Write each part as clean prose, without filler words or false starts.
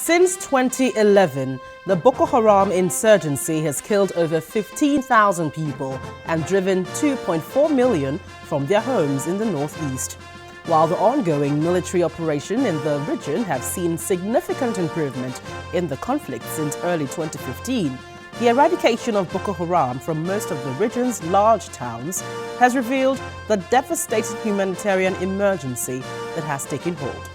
Since 2011, the Boko Haram insurgency has killed over 15,000 people and driven 2.4 million from their homes in the northeast. While the ongoing military operation in the region have seen significant improvement in the conflict since early 2015, the eradication of Boko Haram from most of the region's large towns has revealed the devastating humanitarian emergency that has taken hold.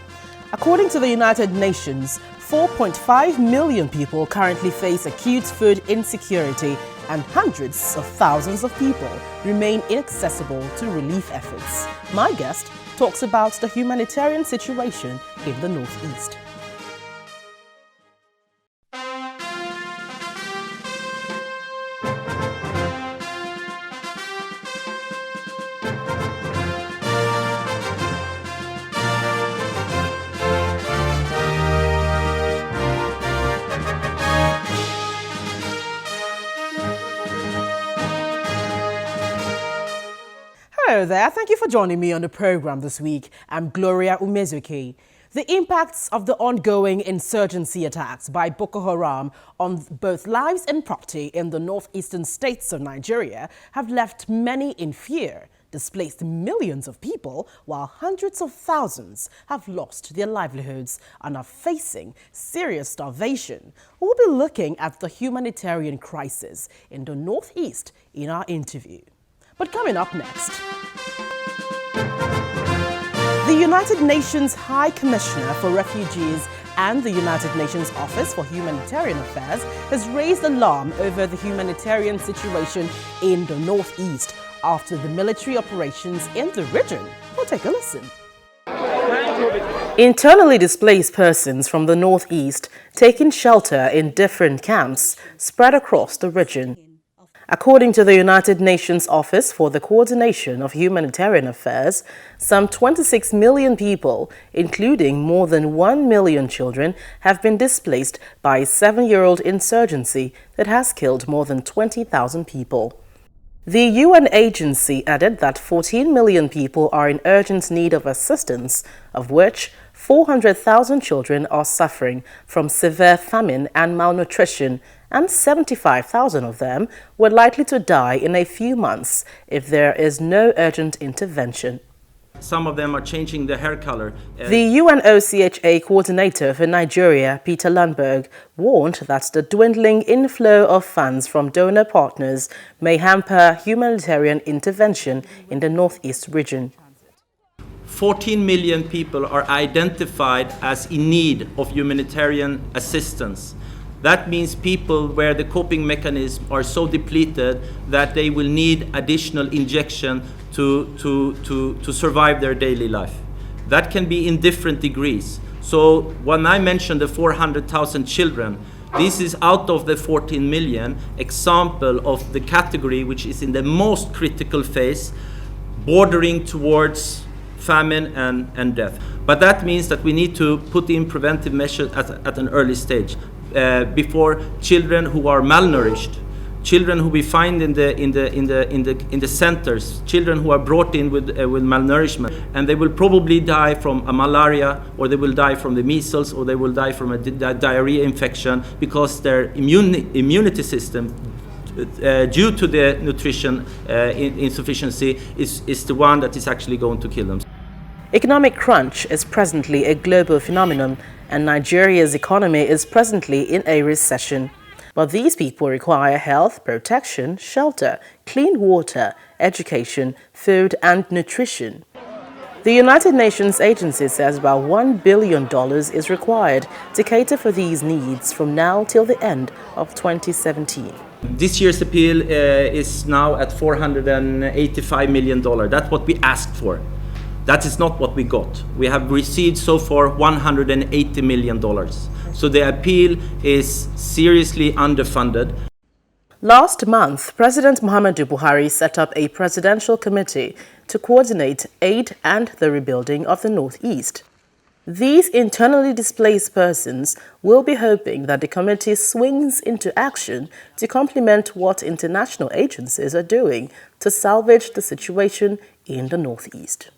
According to the United Nations, 4.5 million people currently face acute food insecurity, and hundreds of thousands of people remain inaccessible to relief efforts. My guest talks about the humanitarian situation in the northeast. Hello there, thank you for joining me on the program this week. I'm Gloria Umezuki. The impacts of the ongoing insurgency attacks by Boko Haram on both lives and property in the northeastern states of Nigeria have left many in fear, displaced millions of people, while hundreds of thousands have lost their livelihoods and are facing serious starvation. We'll be looking at the humanitarian crisis in the northeast in our interview. But coming up next, the United Nations High Commissioner for Refugees and the United Nations Office for Humanitarian Affairs has raised alarm over the humanitarian situation in the northeast after the military operations in the region. We'll take a listen. Internally displaced persons from the northeast taking shelter in different camps spread across the region. According to the United Nations Office for the Coordination of Humanitarian Affairs, some 26 million people, including more than 1 million children, have been displaced by a 7-year-old insurgency that has killed more than 20,000 people. The UN agency added that 14 million people are in urgent need of assistance, of which 400,000 children are suffering from severe famine and malnutrition, and 75,000 of them were likely to die in a few months if there is no urgent intervention. Some of them are changing their hair color. The UNOCHA coordinator for Nigeria, Pt.1, warned that the dwindling inflow of funds from donor partners may hamper humanitarian intervention in the northeast region. 14 million people are identified as in need of humanitarian assistance. That means people where the coping mechanisms are so depleted that they will need additional injection to survive their daily life. That can be in different degrees. So when I mentioned the 400,000 children, this is out of the 14 million example of the category which is in the most critical phase, bordering towards famine and death. But that means that we need to put in preventive measures at an early stage. Before children who are malnourished, children who we find in the centers, children who are brought in with malnourishment, and they will probably die from a malaria, or they will die from the measles, or they will die from a diarrhea infection because their immunity system, due to the nutrition insufficiency, is the one that is actually going to kill them. Economic crunch is presently a global phenomenon, and Nigeria's economy is presently in a recession. But these people require health, protection, shelter, clean water, education, food and nutrition. The United Nations agency says about $1 billion is required to cater for these needs from now till the end of 2017. This year's appeal is now at $485 million. That's what we asked for. That is not what we got. We have received so far $180 million. So the appeal is seriously underfunded. Last month, President Muhammadu Buhari set up a presidential committee to coordinate aid and the rebuilding of the northeast. These internally displaced persons will be hoping that the committee swings into action to complement what international agencies are doing to salvage the situation in the northeast.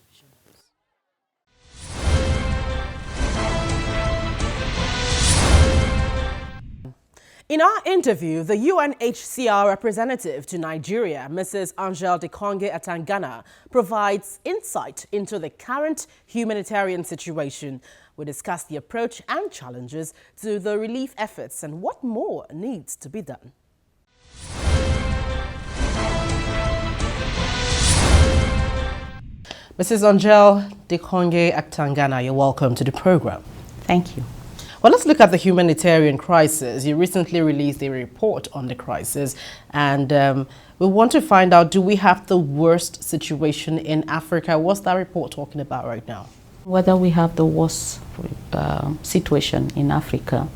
In our interview, the UNHCR representative to Nigeria, Mrs. DikonGue-Atanganam, provides insight into the current humanitarian situation. We discuss the approach and challenges to the relief efforts and what more needs to be done. Mrs. DikonGue-Atanganam, you're welcome to the program. Thank you. Well, let's look at the humanitarian crisis. You recently released a report on the crisis, and we want to find out, do we have the worst situation in Africa? What's that report talking about right now? Whether we have the worst situation in Africa,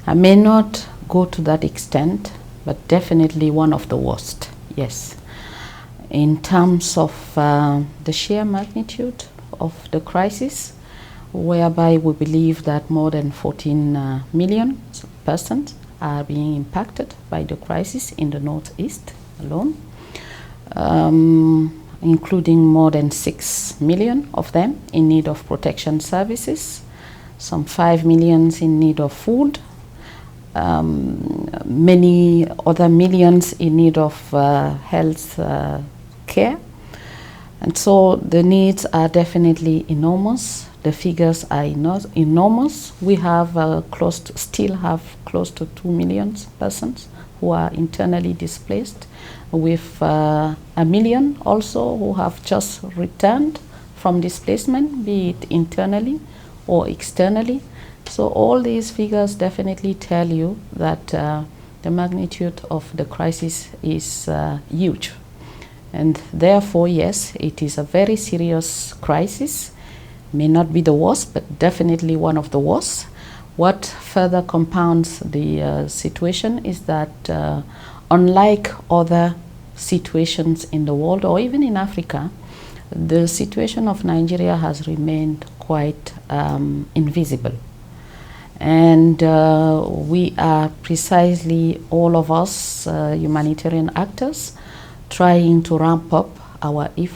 I may not go to that extent, but definitely one of the worst, yes. In terms of the sheer magnitude of the crisis, whereby we believe that more than 14 million persons are being impacted by the crisis in the Northeast alone, including more than 6 million of them in need of protection services, some 5 million in need of food, many other millions in need of health care. And so the needs are definitely enormous. The figures are enormous. We have still have close to 2 million persons who are internally displaced, with 1 million also who have just returned from displacement, be it internally or externally. So all these figures definitely tell you that the magnitude of the crisis is huge. And therefore, yes, it is a very serious crisis. May not be the worst, but definitely one of the worst. What further compounds the situation is that unlike other situations in the world or even in Africa, the situation of Nigeria has remained quite invisible. And we are precisely, all of us humanitarian actors, trying to ramp up our efforts